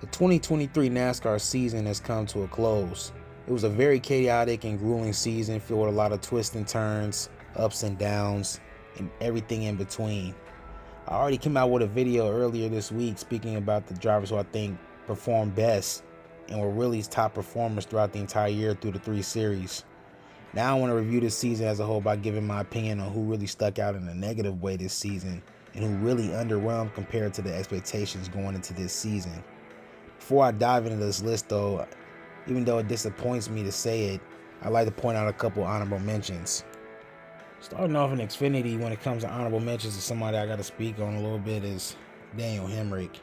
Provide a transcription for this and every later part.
The 2023 NASCAR season has come to a close. It was a very chaotic and grueling season filled with a lot of twists and turns, ups and downs, and everything in between. I already came out with a video earlier this week speaking about the drivers who I think performed best and were really top performers throughout the entire year through the 3 series. Now I want to review this season as a whole by giving my opinion on who really stuck out in a negative way this season and who really underwhelmed compared to the expectations going into this season. Before I dive into this list though, even though it disappoints me to say it, I'd like to point out a couple honorable mentions. Starting off in Xfinity, when it comes to honorable mentions, is somebody I got to speak on a little bit is Daniel Hemrick.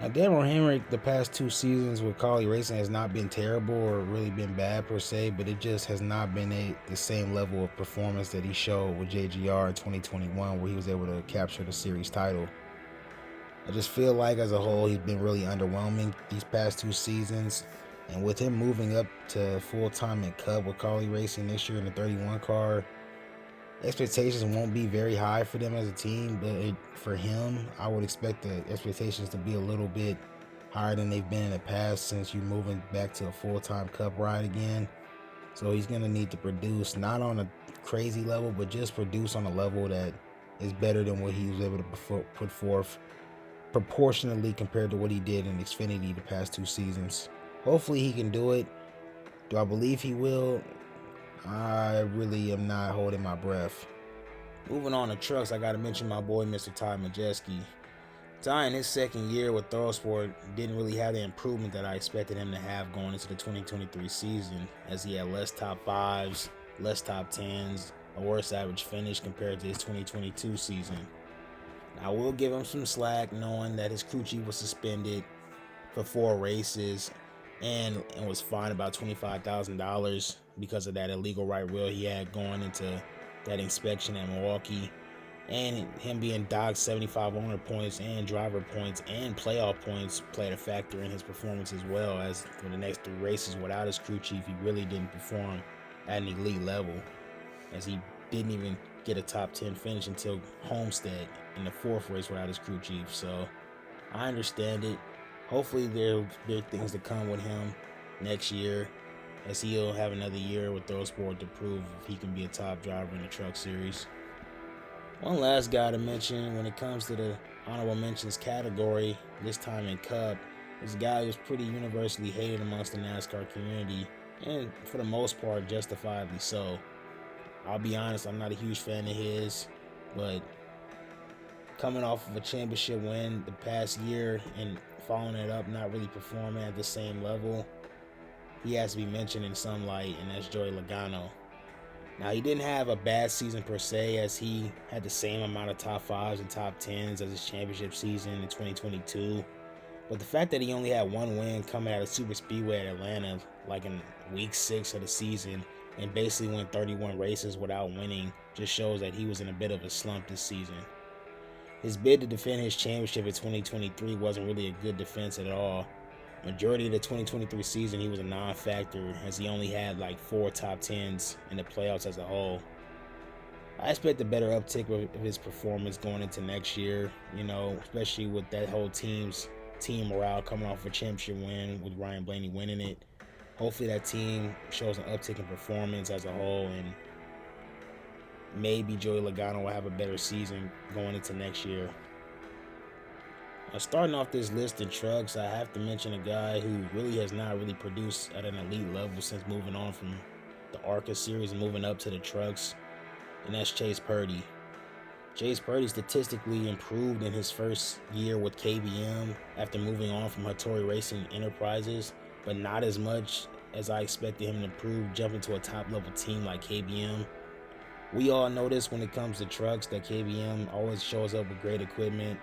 Now, Daniel Hemrick, the past 2 seasons with Carly Racing has not been terrible or really been bad per se, but it just has not been the same level of performance that he showed with JGR in 2021, where he was able to capture the series title. I just feel like as a whole he's been really underwhelming these past 2 seasons, and with him moving up to full-time in Cup with Carly Racing this year in the 31 car, expectations won't be very high for them as a team, but for him, I would expect the expectations to be a little bit higher than they've been in the past since you're moving back to a full-time Cup ride again. So he's going to need to produce, not on a crazy level, but just produce on a level that is better than what he was able to put forth proportionally compared to what he did in Xfinity the past 2 seasons. Hopefully he can do it. Do I believe he will? I really am not holding my breath. Moving on to trucks, I gotta mention my boy Mr. Ty Majeski. Ty in his second year with ThroSport didn't really have the improvement that I expected him to have going into the 2023 season, as he had less top 5s, less top 10s, a worse average finish compared to his 2022 season. I will give him some slack knowing that his crew chief was suspended for 4 races and was fined about $25,000 because of that illegal right wheel he had going into that inspection at Milwaukee, and him being docked 75 owner points and driver points and playoff points played a factor in his performance as well, as for the next 3 races without his crew chief he really didn't perform at an elite level, as he didn't even get a top 10 finish until Homestead in the 4th race without his crew chief. So I understand it. Hopefully there are big things to come with him next year, as he'll have another year with ThroSport to prove if he can be a top driver in the truck series. One last guy to mention when it comes to the honorable mentions category, this time in Cup, is a guy who's pretty universally hated amongst the NASCAR community, and for the most part justifiably so. I'll be honest, I'm not a huge fan of his, but coming off of a championship win the past year and following it up not really performing at the same level, he has to be mentioned in some light, and that's Joey Logano. Now, he didn't have a bad season per se, as he had the same amount of top 5s and top 10s as his championship season in 2022, but the fact that he only had 1 win coming out of Super Speedway at Atlanta, like in week 6 of the season, and basically went 31 races without winning, just shows that he was in a bit of a slump this season. His bid to defend his championship in 2023 wasn't really a good defense at all. Majority of the 2023 season he was a non-factor, as he only had like 4 top 10s in the playoffs as a whole. I expect a better uptick of his performance going into next year, especially with that whole team morale coming off a championship win with Ryan Blaney winning it. Hopefully that team shows an uptick in performance as a whole, and maybe Joey Logano will have a better season going into next year. Now, starting off this list in trucks, I have to mention a guy who really has not really produced at an elite level since moving on from the ARCA series and moving up to the trucks, and that's Chase Purdy. Chase Purdy statistically improved in his first year with KBM after moving on from Hattori Racing Enterprises, but not as much as I expected him to improve jumping to a top level team like KBM. We all know this when it comes to trucks, that KBM always shows up with great equipment,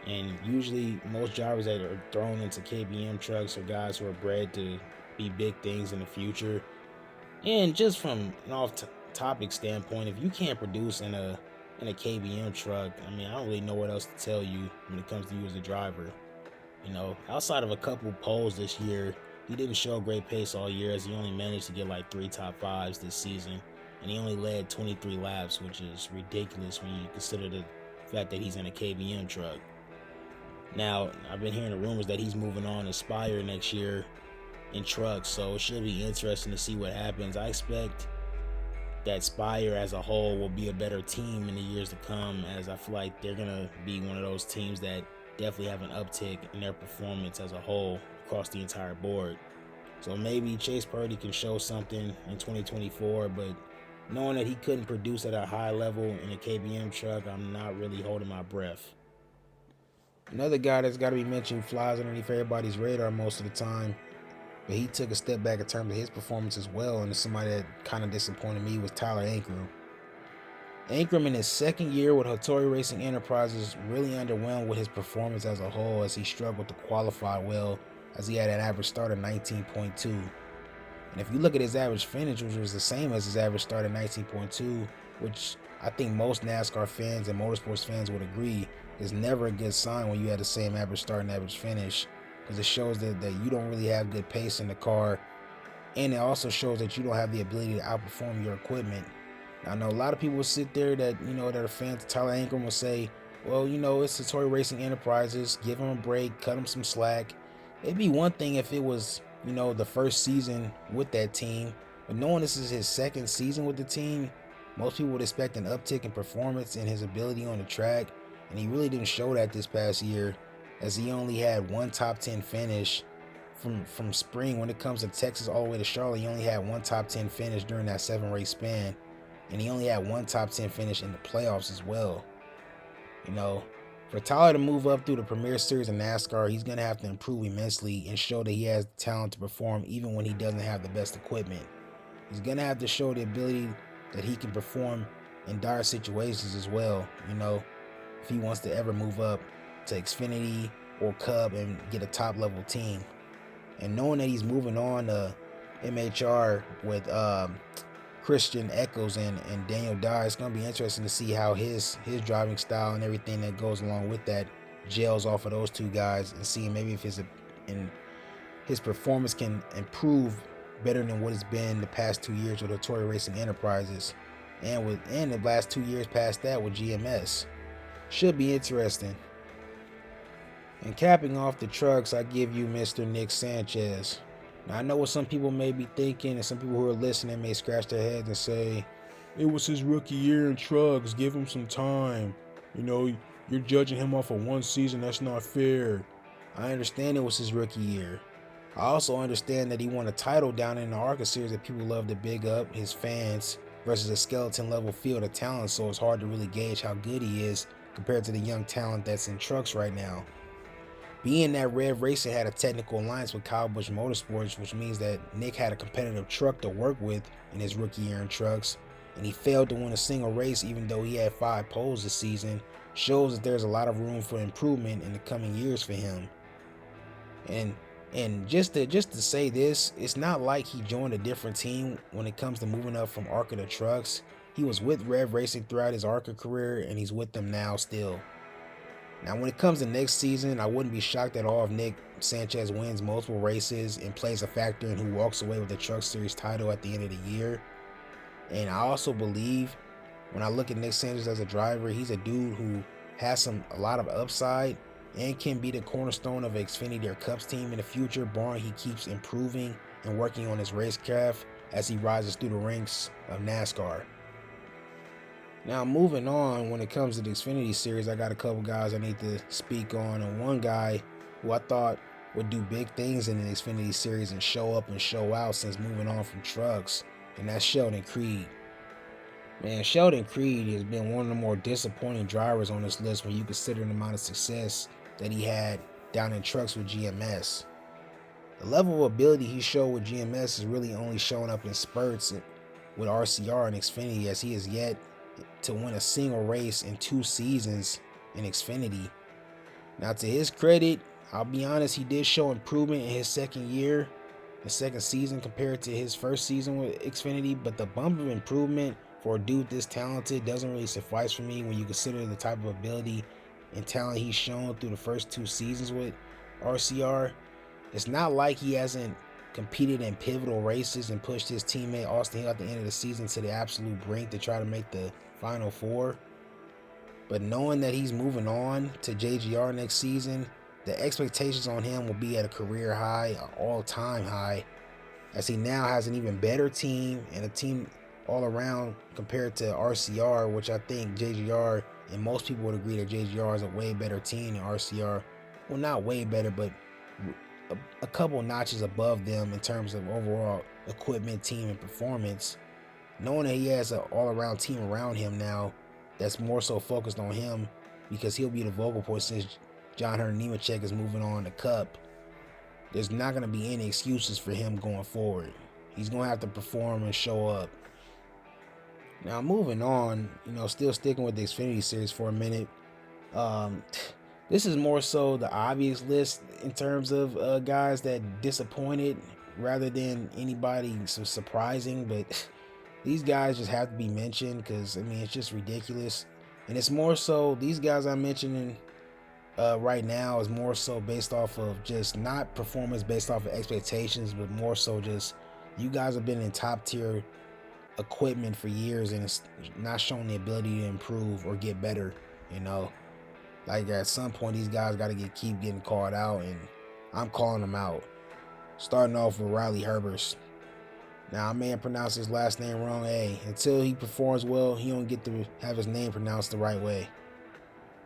and usually most drivers that are thrown into KBM trucks are guys who are bred to be big things in the future. And just from an off-topic standpoint, if you can't produce in a KBM truck, I don't really know what else to tell you when it comes to you as a driver. Outside of a couple poles this year, he didn't show great pace all year, as he only managed to get like 3 top 5s this season, and he only led 23 laps, which is ridiculous when you consider the fact that he's in a KBM truck. Now, I've been hearing the rumors that he's moving on to Spire next year in trucks, so it should be interesting to see what happens. I expect that Spire as a whole will be a better team in the years to come, as I feel like they're going to be one of those teams that definitely have an uptick in their performance as a whole across the entire board. So maybe Chase Purdy can show something in 2024, but knowing that he couldn't produce at a high level in a KBM truck, I'm not really holding my breath. Another guy that's got to be mentioned, flies underneath everybody's radar most of the time, but he took a step back in terms of his performance as well, and somebody that kind of disappointed me was Tyler Ankrum. Ankrum in his second year with Hattori Racing Enterprises really underwhelmed with his performance as a whole, as he struggled to qualify well, as he had an average start of 19.2. And if you look at his average finish, which was the same as his average start of 19.2, which I think most NASCAR fans and motorsports fans would agree is never a good sign when you had the same average start and average finish, because it shows that you don't really have good pace in the car, and it also shows that you don't have the ability to outperform your equipment. Now, I know a lot of people will sit there that that are fans of Tyler Ankrum will say, well, it's Hattori Racing Enterprises, give him a break, cut him some slack. It'd be one thing if it was the first season with that team, but knowing this is his second season with the team, most people would expect an uptick in performance and his ability on the track, and he really didn't show that this past year, as he only had one top 10 finish from spring. When it comes to Texas all the way to Charlotte, he only had one top 10 finish during that 7-race span, and he only had one top 10 finish in the playoffs as well. For Tyler to move up through the Premier Series of NASCAR, he's going to have to improve immensely and show that he has the talent to perform even when he doesn't have the best equipment. He's going to have to show the ability that he can perform in dire situations as well, if he wants to ever move up to Xfinity or Cup and get a top level team. And knowing that he's moving on to MHR with Christian Eccles and Daniel Dye, it's going to be interesting to see how his driving style and everything that goes along with that gels off of those two guys, and seeing maybe if his performance can improve better than what it's been the past 2 years with Hattori Racing Enterprises, and the last 2 years past that with GMS. Should be interesting. And capping off the trucks, I give you Mr. Nick Sanchez. Now, I know what some people may be thinking, and some people who are listening may scratch their heads and say, it was his rookie year in trucks, give him some time. You're judging him off of one season, that's not fair. I understand it was his rookie year. I also understand that he won a title down in the ARCA series that people love to big up, his fans, versus a skeleton level field of talent, so it's hard to really gauge how good he is compared to the young talent that's in trucks right now. Being that Rev Racing had a technical alliance with Kyle Busch Motorsports, which means that Nick had a competitive truck to work with in his rookie year in trucks, and he failed to win a single race even though he had 5 poles this season, shows that there's a lot of room for improvement in the coming years for him. And just to say this, it's not like he joined a different team when it comes to moving up from ARCA to trucks. He was with Rev Racing throughout his ARCA career, and he's with them now still. Now, when it comes to next season, I wouldn't be shocked at all if Nick Sanchez wins multiple races and plays a factor in who walks away with the Truck Series title at the end of the year. And I also believe, when I look at Nick Sanchez as a driver, he's a dude who has a lot of upside and can be the cornerstone of an Xfinity or Cups team in the future, barring he keeps improving and working on his racecraft as he rises through the ranks of NASCAR. Now, moving on, when it comes to the Xfinity Series, I got a couple guys I need to speak on, and one guy who I thought would do big things in the Xfinity Series and show up and show out since moving on from trucks, and that's Sheldon Creed. Man, Sheldon Creed has been one of the more disappointing drivers on this list when you consider the amount of success that he had down in trucks with GMS. The level of ability he showed with GMS is really only showing up in spurts with RCR and Xfinity, as he has yet to win a single race in 2 seasons in Xfinity. Now, to his credit, I'll be honest, he did show improvement in his second season compared to his first season with Xfinity, but the bump of improvement for a dude this talented doesn't really suffice for me when you consider the type of ability and talent he's shown through the first 2 seasons with RCR. It's not like he hasn't competed in pivotal races and pushed his teammate Austin Hill at the end of the season to the absolute brink to try to make the Final Four. But knowing that he's moving on to JGR next season, The expectations on him will be at a career high, an all-time high, as he now has an even better team and a team all around compared to RCR, which I think JGR, and most people would agree that JGR is a way better team than RCR. Well, not way better, but a couple notches above them in terms of overall equipment, team, and performance. Knowing that he has an all-around team around him now that's more so focused on him because he'll be the vocal point since John Hunter Nemechek is moving on to Cup, there's not going to be any excuses for him going forward. He's going to have to perform and show up. Now, moving on, still sticking with the Xfinity Series for a minute. This is more so the obvious list in terms of guys that disappointed rather than anybody so surprising, but these guys just have to be mentioned because, it's just ridiculous. And it's more so, these guys I'm mentioning right now is more so based off of just not performance based off of expectations, but more so just you guys have been in top tier equipment for years and it's not showing the ability to improve or get better. Like at some point these guys got to keep getting called out, and I'm calling them out. Starting off with Riley Herbst. Now, I may have pronounced his last name wrong. Until he performs well, he don't get to have his name pronounced the right way.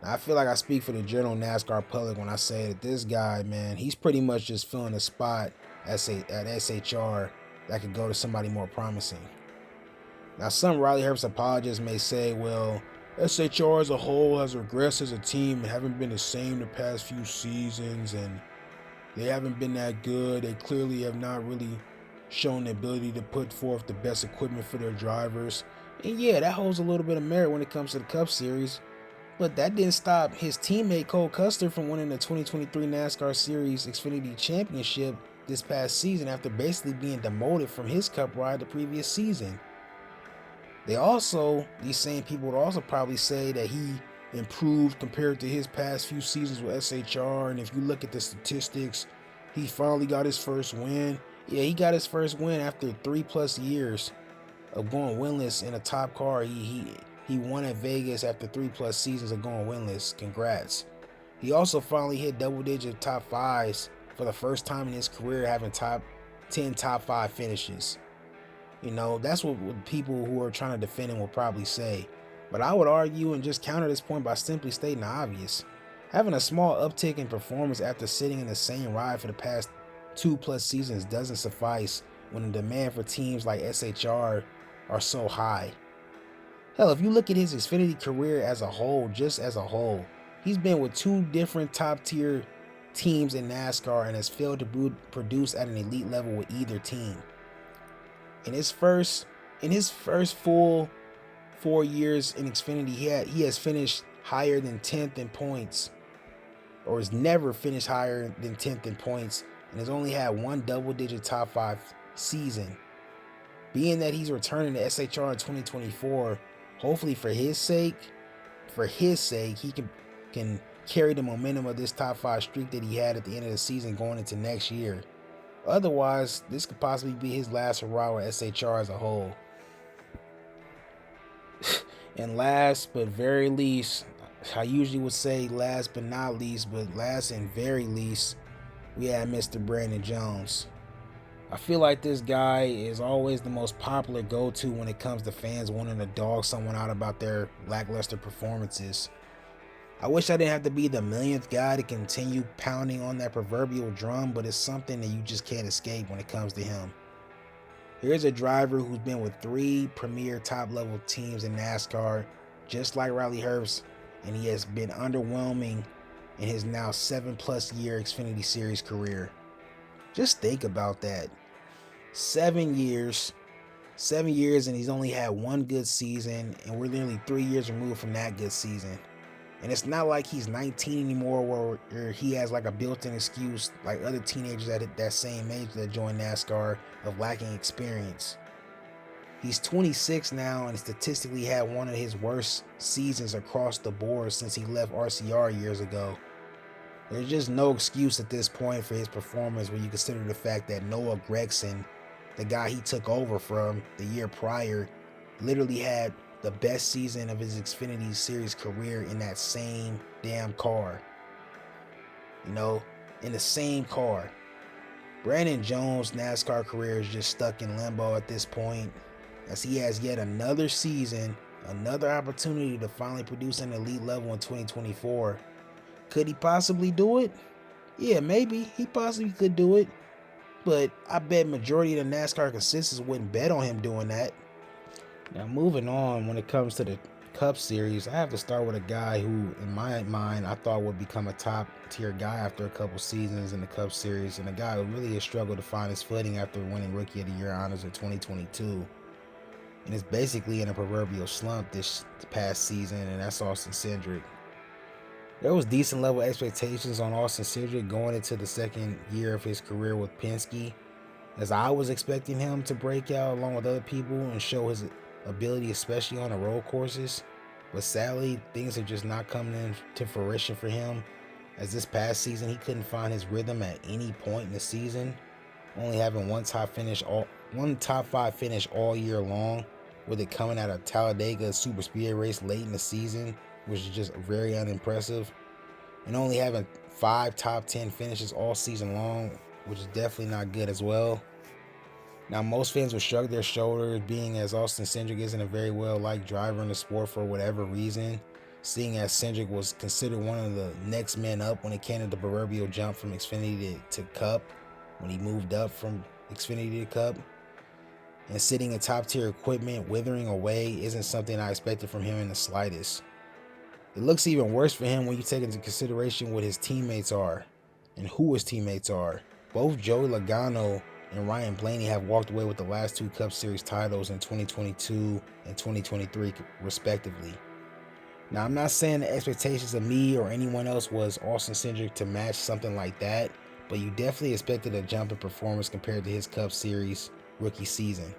Now, I feel like I speak for the general NASCAR public when I say that this guy, man, he's pretty much just filling a spot at SHR that could go to somebody more promising. Now, some Riley Herbst apologists may say, well, SHR as a whole has regressed as a team and haven't been the same the past few seasons, and they haven't been that good. They clearly have not really shown the ability to put forth the best equipment for their drivers. And yeah, that holds a little bit of merit when it comes to the Cup Series, but that didn't stop his teammate Cole Custer from winning the 2023 NASCAR Series Xfinity Championship this past season after basically being demoted from his Cup ride the previous season. These same people would also probably say that he improved compared to his past few seasons with SHR, and if you look at the statistics, he finally got his first win. Yeah, he got his first win after 3+ years of going winless in a top car. He won at Vegas after 3+ seasons of going winless. Congrats. He also finally hit double-digit top fives for the first time in his career, having top 10 top 5 finishes. That's what people who are trying to defend him will probably say. But I would argue and just counter this point by simply stating the obvious. Having a small uptick in performance after sitting in the same ride for the past 2+ seasons doesn't suffice when the demand for teams like SHR are so high. Hell, if you look at his Xfinity career as a whole, just as a whole, he's been with 2 different top tier teams in NASCAR and has failed to produce at an elite level with either team. In his first full 4 years in Xfinity, he has finished higher than 10th in points, or has never finished higher than 10th in points, and has only had 1 double-digit top 5 season. Being that he's returning to SHR in 2024, hopefully for his sake, he can carry the momentum of this top 5 streak that he had at the end of the season going into next year. Otherwise, this could possibly be his last hurrah with SHR as a whole. And last but very least, I usually would say last but not least, but last and very least, we had Mr. Brandon Jones. I feel like this guy is always the most popular go-to when it comes to fans wanting to dog someone out about their lackluster performances. I wish I didn't have to be the millionth guy to continue pounding on that proverbial drum, but it's something that you just can't escape when it comes to him. Here's a driver who's been with 3 premier top-level teams in NASCAR, just like Riley Herbst, and he has been underwhelming in his now 7+ year Xfinity Series career. Just think about that. 7 years, and he's only had 1 good season, and we're nearly 3 years removed from that good season. And it's not like he's 19 anymore where he has like a built-in excuse like other teenagers at that same age that joined NASCAR of lacking experience. He's 26 now and statistically had one of his worst seasons across the board since he left RCR years ago. There's just no excuse at this point for his performance when you consider the fact that Noah Gragson, the guy he took over from the year prior, literally had the best season of his Xfinity Series career in that same damn car. in the same car. Brandon Jones' NASCAR career is just stuck in limbo at this point, as he has yet another season, another opportunity to finally produce an elite level in 2024. Could he possibly do it? Yeah, maybe. He possibly could do it. But I bet majority of the NASCAR consistents wouldn't bet on him doing that. Now, moving on, when it comes to the Cup Series, I have to start with a guy who, in my mind, I thought would become a top tier guy after a couple seasons in the Cup Series, and a guy who really has struggled to find his footing after winning Rookie of the Year honors in 2022. And is basically in a proverbial slump this past season, and that's Austin Cindric. There was decent level expectations on Austin Cindric going into the second year of his career with Penske, as I was expecting him to break out along with other people and show his ability, especially on the road courses. But sadly, things are just not coming into fruition for him, as this past season he couldn't find his rhythm at any point in the season, only having one top five finish all year long, with it coming out of Talladega Super Speedway race late in the season, which is just very unimpressive, and only having 5 top 10 finishes all season long, which is definitely not good as well. Now, most fans will shrug their shoulders, being as Austin Cindric isn't a very well-liked driver in the sport for whatever reason, seeing as Cindric was considered one of the next men up when it came to the proverbial jump from Xfinity to Cup, when he moved up from Xfinity to Cup. And sitting in top-tier equipment withering away isn't something I expected from him in the slightest. It looks even worse for him when you take into consideration what his teammates are, and who his teammates are. Both Joey Logano and Ryan Blaney have walked away with the last 2 Cup Series titles in 2022 and 2023 respectively. Now, I'm not saying the expectations of me or anyone else was Austin Cindric to match something like that, but you definitely expected a jump in performance compared to his Cup Series rookie season.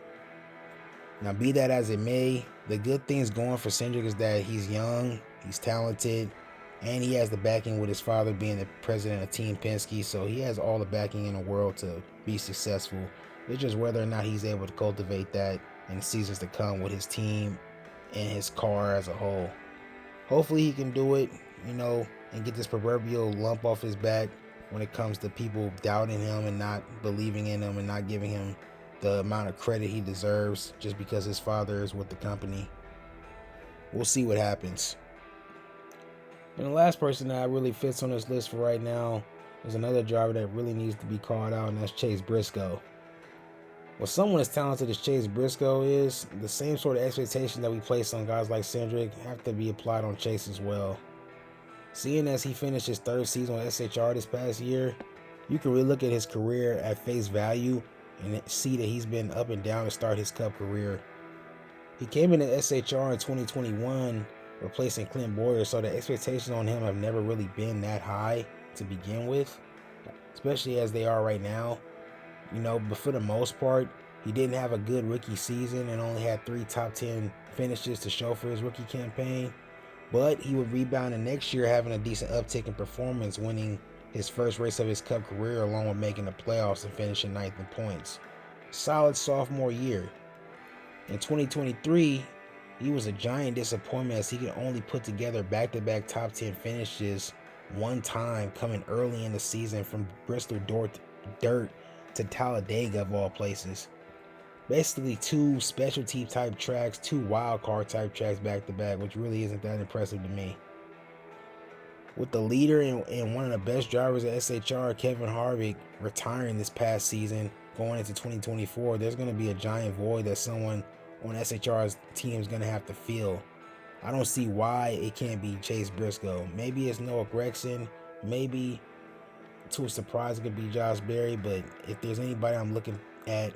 Now, be that as it may, the good things going for Cindric is that he's young, he's talented, and he has the backing with his father being the president of Team Penske, so he has all the backing in the world to be successful. It's just whether or not he's able to cultivate that in the seasons to come with his team and his car as a whole. Hopefully he can do it, and get this proverbial lump off his back when it comes to people doubting him and not believing in him and not giving him the amount of credit he deserves just because his father is with the company. We'll see what happens. And the last person that really fits on this list for right now is another driver that really needs to be called out, and that's Chase Briscoe. Well, someone as talented as Chase Briscoe is, the same sort of expectation that we place on guys like Cindric have to be applied on Chase as well. Seeing as he finished his 3rd season on SHR this past year, you can really look at his career at face value and see that he's been up and down to start his Cup career. He came into SHR in 2021 replacing Clint Boyer, so the expectations on him have never really been that high to begin with, especially as they are right now. But for the most part, he didn't have a good rookie season and only had 3 top 10 finishes to show for his rookie campaign. But he would rebound the next year, having a decent uptick in performance, winning his first race of his Cup career along with making the playoffs and finishing 9th in points. Solid sophomore year. In 2023, he was a giant disappointment as he could only put together back-to-back top 10 finishes one time, coming early in the season from Bristol dirt to Talladega of all places. Basically 2 specialty type tracks, 2 wild card type tracks back-to-back, which really isn't that impressive to me. With the leader and one of the best drivers at SHR, Kevin Harvick, retiring this past season, going into 2024, there's going to be a giant void that someone on SHR's team is going to have to fill. I don't see why it can't be Chase Briscoe. Maybe it's Noah Gragson. Maybe, to a surprise, it could be Josh Berry. But if there's anybody I'm looking at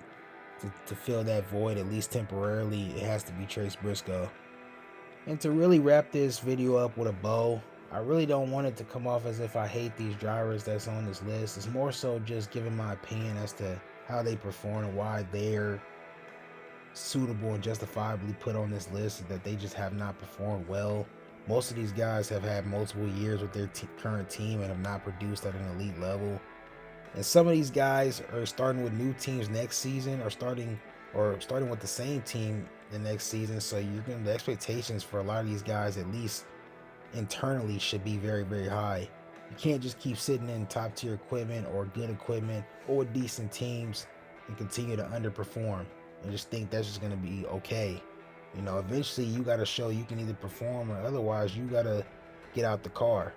to fill that void, at least temporarily, it has to be Chase Briscoe. And to really wrap this video up with a bow, I really don't want it to come off as if I hate these drivers that's on this list. It's more so just giving my opinion as to how they perform and why they're suitable and justifiably put on this list, that they just have not performed well. Most of these guys have had multiple years with their current team and have not produced at an elite level. And some of these guys are starting with new teams next season, or starting with the same team the next season. So the expectations for a lot of these guys, at least internally, should be very, very high. You can't just keep sitting in top tier equipment or good equipment or with decent teams and continue to underperform and just think that's just going to be okay. Eventually you got to show you can either perform or otherwise you got to get out the car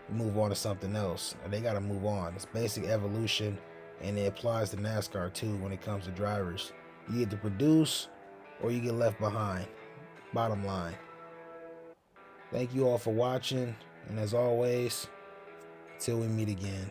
and move on to something else. Or they got to move on. It's basic evolution, and it applies to NASCAR too when it comes to drivers. You either produce or you get left behind. Bottom line. Thank you all for watching, and as always, till we meet again.